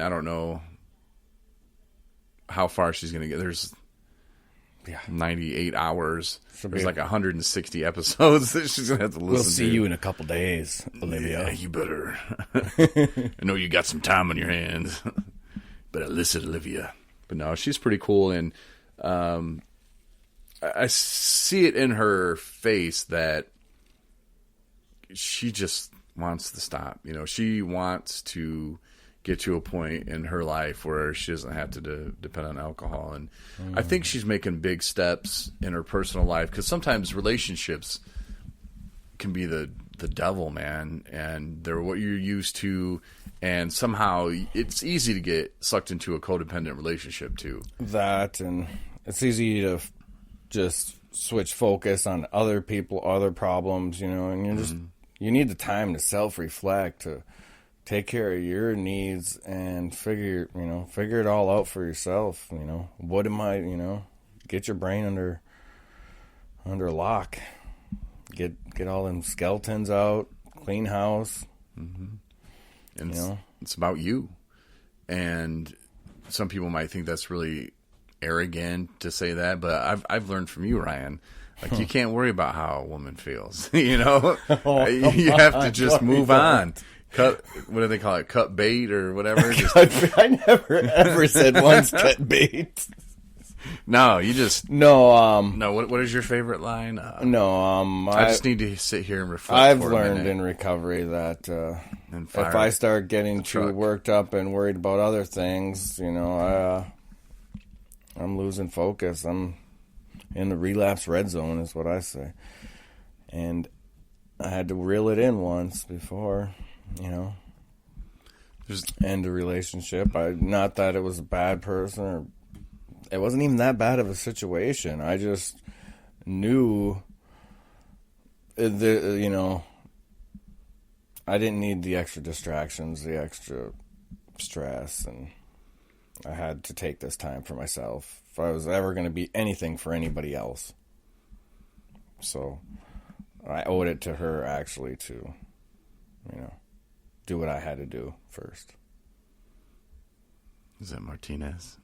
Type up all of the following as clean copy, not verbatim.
I don't know how far she's going to get. There's 98 hours. There's like 160 episodes that she's going to have to listen to. We'll see you in a couple days, Olivia. Yeah, you better. I know you got some time on your hands. Better listen, Olivia. But no, she's pretty cool. And I see it in her face that she just wants to stop. You know, she wants to get to a point in her life where she doesn't have to depend on alcohol. And I think she's making big steps in her personal life, because sometimes relationships can be the devil, man, and they're what you're used to, and somehow it's easy to get sucked into a codependent relationship too. That, and it's easy to just switch focus on other people, other problems, you know, and you need the time to self-reflect, to take care of your needs and figure it all out for yourself. You know, what am I, get your brain under lock, get all them skeletons out, clean house. And it's about you. And some people might think that's really arrogant to say that, but I've learned from you, Ryan. Like, you can't worry about how a woman feels. You you have to just move on. Cut, what do they call it? Cut bait or whatever? I never ever said once cut bait. No, you just... No, what is your favorite line? I just need to sit here and reflect. I've learned in recovery that if I start getting too worked up and worried about other things, I'm losing focus. I'm in the relapse red zone, is what I say. And I had to reel it in once before, end a relationship. Not that it was a bad person, or it wasn't even that bad of a situation. I just knew I didn't need the extra distractions, the extra stress, and I had to take this time for myself if I was ever going to be anything for anybody else. So I owed it to her, actually, to, do what I had to do first. Is that Martinez?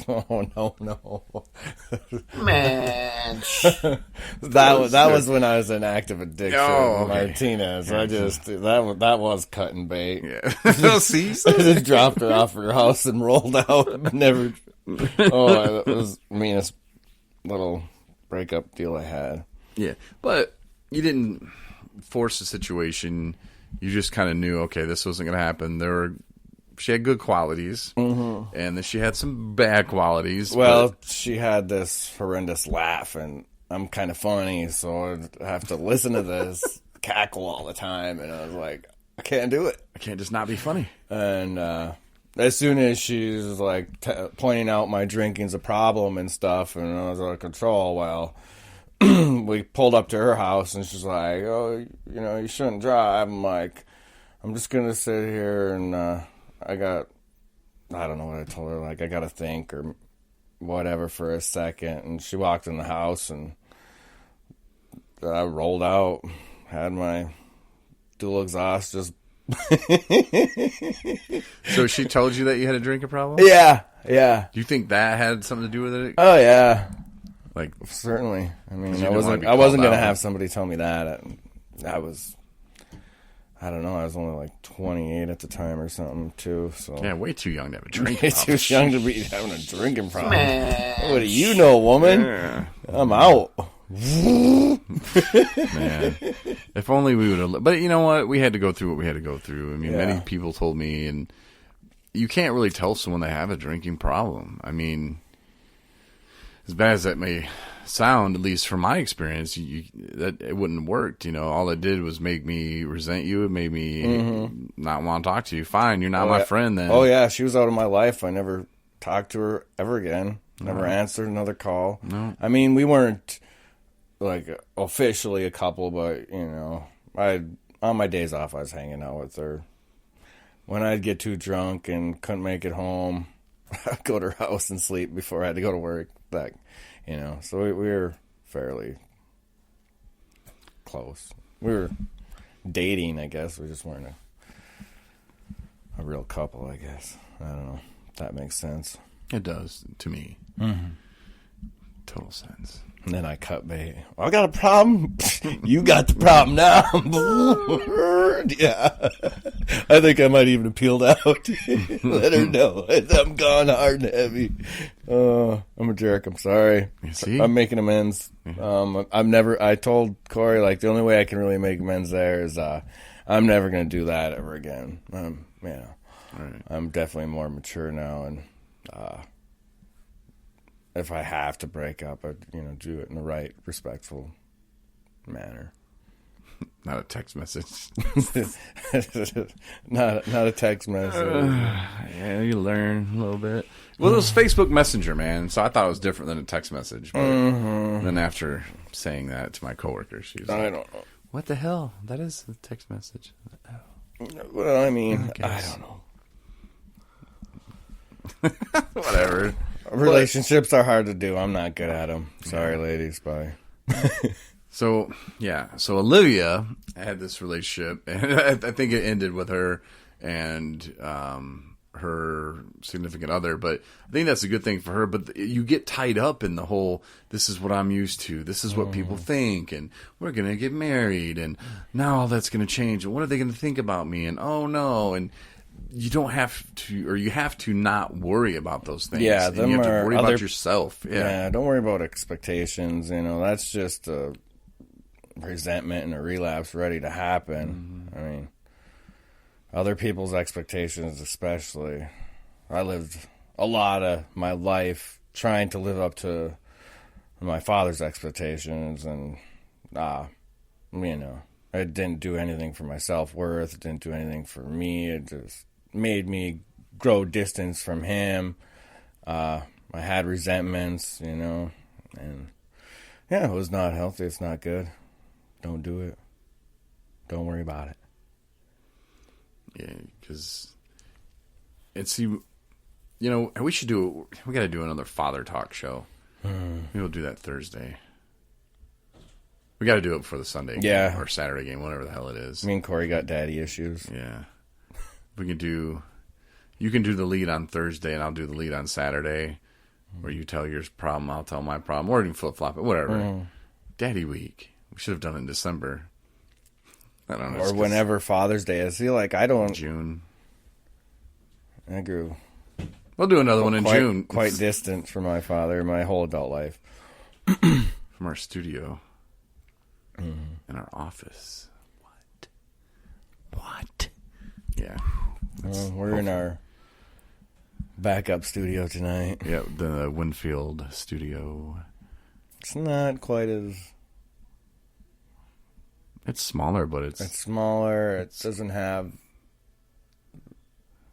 Oh, no. Man. that was when I was in active addiction. Oh, okay. Martinez. I just, that was cutting bait. Yeah. See? I just dropped her off her house and rolled out. Never. Oh, that was the meanest little breakup deal I had. Yeah. But you didn't force the situation. You just kind of knew, okay, this wasn't going to happen. She had good qualities, and then she had some bad qualities. Well, she had this horrendous laugh, and I'm kind of funny, so I'd have to listen to this cackle all the time, and I was like, I can't do it. I can't just not be funny. And as soon as she's like pointing out my drinking's a problem and stuff, and I was out of control, well, we pulled up to her house, and she's like, oh, you shouldn't drive. I'm like, I'm just going to sit here, and I don't know what I told her, like, I got to think or whatever for a second. And she walked in the house, and I rolled out, had my dual exhaust just... So she told you that you had a drinking problem? Yeah. Do you think that had something to do with it? Oh, yeah. Like, certainly. I mean, I wasn't going to have somebody tell me that. I don't know, I was only like 28 at the time or something, too. So yeah, way too young to have a drinking problem. Way too young to be having a drinking problem. Man. What do you know, woman? Yeah. I'm out. Man, if only we would have... But you know what? We had to go through what we had to go through. I mean, many people told me, and you can't really tell someone they have a drinking problem. I mean, as bad as that may sound, at least from my experience, that it wouldn't have worked. All it did was make me resent you. It made me not want to talk to you. Fine, you're not my friend then. Oh yeah, she was out of my life. I never talked to her ever again. Never answered another call. No. I mean, we weren't like officially a couple, but on my days off, I was hanging out with her. When I'd get too drunk and couldn't make it home, I'd go to her house and sleep before I had to go to work. So we were fairly close. We were dating, I guess. We just weren't a real couple, I guess. I don't know if that makes sense. It does to me. Mm-hmm. Total sense. And then I cut bait. I got a problem. You got the problem now. Yeah. I think I might even have peeled out. Let her know. I'm gone hard and heavy. I'm a jerk. I'm sorry. You see? I'm making amends. I told Corey, like, the only way I can really make amends there is I'm never going to do that ever again. Right. I'm definitely more mature now, and if I have to break up, I'd do it in the right, respectful manner. Not a text message. not a text message. Yeah, you learn a little bit. Well, it was Facebook Messenger, man. So I thought it was different than a text message. But then after saying that to my coworker, she was like, I don't know. "What the hell? That is a text message." Well, I mean, I don't know. Whatever. Relationships are hard to do. I'm not good at them. Sorry, ladies. Bye. So Olivia had this relationship, and I think it ended with her and her significant other. But I think that's a good thing for her. But you get tied up in the whole, this is what I'm used to, this is what people think, and we're going to get married, and now all that's going to change, and what are they going to think about me, and oh no, and you don't have to, or you have to not worry about those things. Yeah, and you have to worry about yourself. Yeah, don't worry about expectations. That's just a resentment and a relapse ready to happen. I mean, other people's expectations especially. I lived a lot of my life trying to live up to my father's expectations, and I didn't do anything for my self-worth. It didn't do anything for me. It just made me grow distance from him. I had resentments, and yeah, it was not healthy. It's not good. Don't do it. Don't worry about it. Yeah, because we should do. We got to do another father talk show. Maybe we'll do that Thursday. We got to do it before the Sunday game or Saturday game, whatever the hell it is. Me and Corey got daddy issues. Yeah, we can do. You can do the lead on Thursday, and I'll do the lead on Saturday. Where you tell your problem, I'll tell my problem, or even flip flop it, whatever. Daddy week. We should have done it in December. I don't know. Or whenever Father's Day is. I feel like I don't. June. I grew. We'll do another one in June. Quite distant from my father my whole adult life. From our studio. In our office. What? Yeah. We're in our backup studio tonight. Yeah, the Winfield studio. It's not quite as... It's smaller, but it's smaller. It doesn't have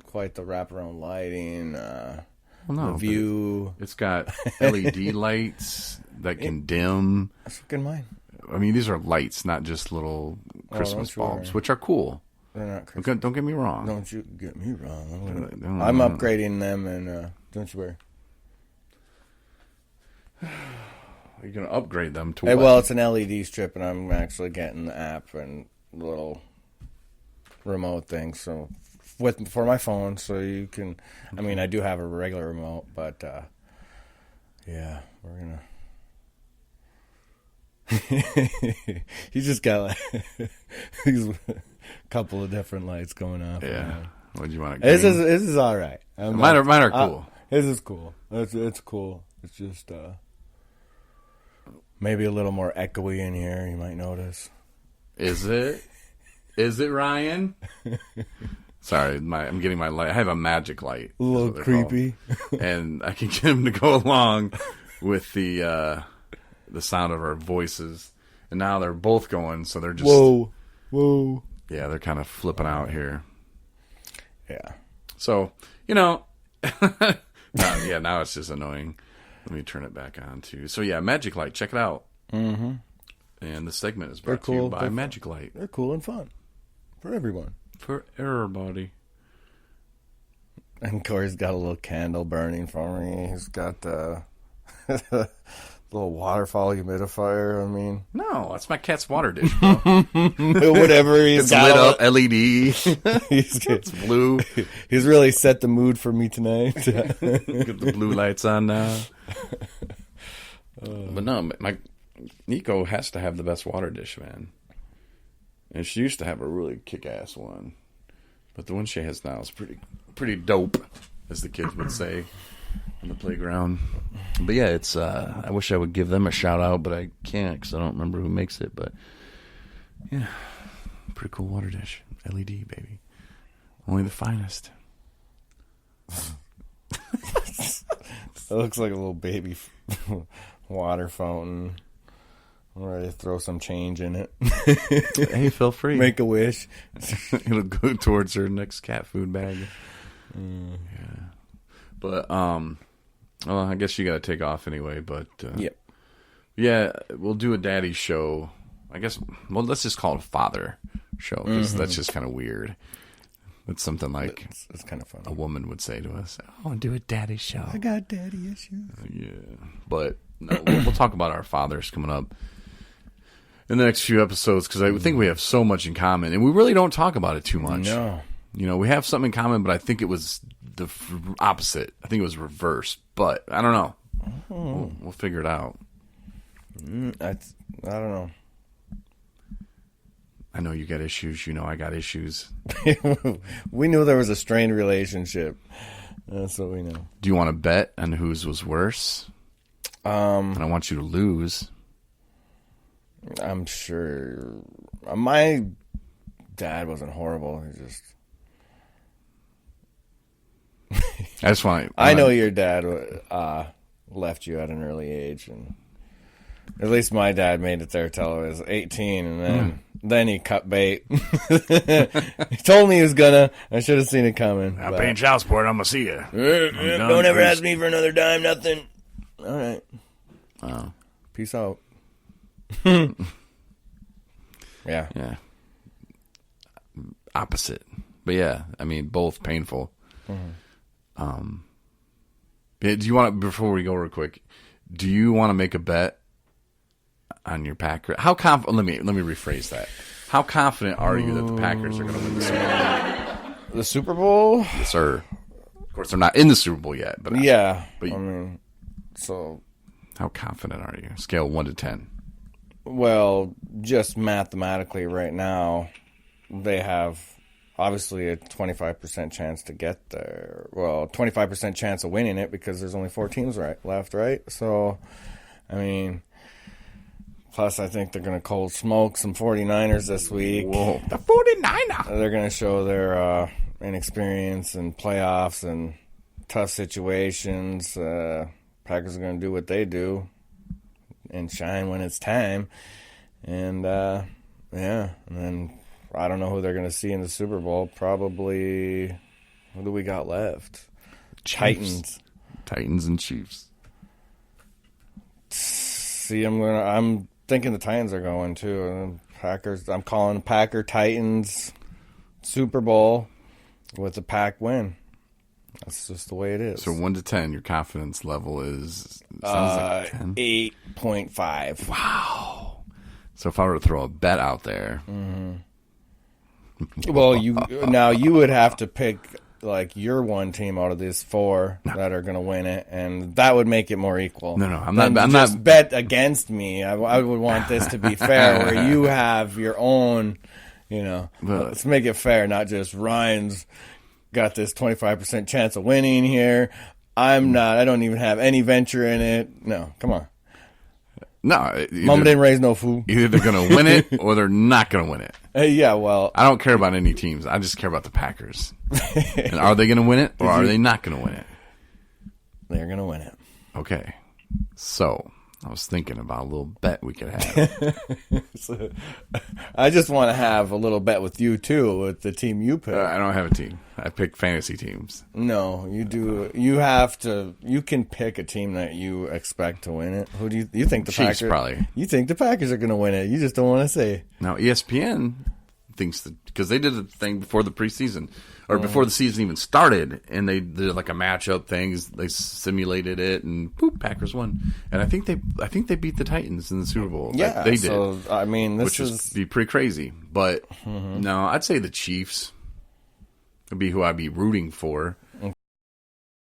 quite the wraparound lighting. The view. It's got LED lights that can dim. That's fucking mine. I mean, these are lights, not just little Christmas bulbs, which are cool. They're not Christmas. Don't get me wrong. Don't you get me wrong. I'm upgrading them, and don't you worry. You're going to upgrade them to what? Well, it's an LED strip, and I'm actually getting the app and little remote thing for my phone, so you can... I mean, I do have a regular remote, but, yeah, we're going to... He just got, these couple of different lights going off. Yeah. What do you want to... This is all right. Mine are cool. This is cool. It's cool. It's just... maybe a little more echoey in here, you might notice. Is it? Is it, Ryan? Sorry, I'm getting my light. I have a magic light. A little creepy. And I can get them to go along with the sound of our voices. And now they're both going, so they're just... Whoa. Yeah, they're kind of flipping out here. Yeah. So, now it's just annoying. Let me turn it back on too. So yeah, Magic Light, check it out. Mm-hmm. And the segment is brought to you by Magic Light. They're cool and fun for everyone. For everybody. And Corey's got a little candle burning for me. He's got the little waterfall humidifier. I mean, No, that's my cat's water dish, bro. whatever he's It's got lit up, LED. He's It's blue. He's really set the mood for me tonight. Get the blue lights on now. But no, my Nico has to have the best water dish, man. And she used to have a really kick-ass one. But the one she has now is pretty dope, as the kids would say on the playground. But yeah, it's I wish I would give them a shout out, but I can't because I don't remember who makes it. But yeah, pretty cool water dish. LED, baby. Only the finest. It looks like a little baby water fountain. I'm ready to throw some change in it. Hey, feel free. Make a wish. It'll go towards her next cat food bag. Yeah. But, well, I guess you got to take off anyway. But, Yep. Yeah, we'll do a daddy show. I guess, well, let's just call it a father show because that's just kind of weird. That's something like It's kind of funny. a woman would say to us. Oh, do a daddy show. I got daddy issues. Yeah. But no, we'll talk about our fathers coming up in the next few episodes because I think we have so much in common, and we really don't talk about it too much. No. You know, we have something in common, but I think it was the opposite. I think it was reversed, but I don't know. We'll figure it out. I don't know. I know you got issues. You know I got issues. We knew there was a strained relationship. That's what we know. Do you want to bet on whose was worse? And I want you to lose. I'm sure my dad wasn't horrible. He just. I just want. I know your dad left you at an early age, and at least my dad made it there till I was 18, and then he cut bait. He told me he was gonna. I should have seen it coming. I'm paying child support. I'm gonna see you. Don't ever ask me for another dime. Nothing. All right. Oh. Peace out. Yeah. Yeah. Opposite, but yeah, I mean both painful. Yeah, do you want to, before we go real quick? Do you want to make a bet on your Packers? How confident? Let me rephrase that. How confident are you that the Packers are going to win the Super Bowl? The Super Bowl? Yes, sir. Of course, they're not in the Super Bowl yet, but Yeah. But I mean, so. How confident are you? Scale 1 to 10. Well, just mathematically right now, they have obviously a 25% chance to get there. Well, 25% chance of winning it because there's only 4 teams left, right? So, I mean, plus I think they're going to cold smoke some 49ers this week. Whoa, the 49ers! They're going to show their inexperience in playoffs and tough situations. Packers are going to do what they do and shine when it's time. And, yeah, and then I don't know who they're going to see in the Super Bowl. Probably, who do we got left? Chiefs. Titans and Chiefs. See, I'm thinking the Titans are going too. Packers. I'm calling Packer Titans Super Bowl with a Pack win. That's just the way it is. So 1 to 10, your confidence level is sounds like 10. 8.5. Wow. So if I were to throw a bet out there, well, you would have to pick like your one team out of these 4 that are going to win it, and that would make it more equal. No, I'm Then not bet against me. I would want this to be fair, where you have your own. Let's make it fair, not just Ryan's got this 25% chance of winning here. I'm not. I don't even have any venture in it. No, come on. No, Mama didn't raise no fool. Either they're going to win it or they're not going to win it. Yeah, well, I don't care about any teams. I just care about the Packers. And are they going to win it or are they not going to win it? They're going to win it. Okay. So I was thinking about a little bet we could have. So, I just want to have a little bet with you too, with the team you pick. I don't have a team. I pick fantasy teams. No, you do. You have to. You can pick a team that you expect to win it. Who do you think the Chiefs, Packers? probably. You think the Packers are going to win it? You just don't want to say. Now ESPN thinks that because they did a thing before the preseason or before the season even started, and they did like a matchup things. They simulated it, and boop, Packers won. And I think they beat the Titans in the Super Bowl. Yeah, they did. So, I mean, this which is be pretty crazy. But no, I'd say the Chiefs would be who I'd be rooting for.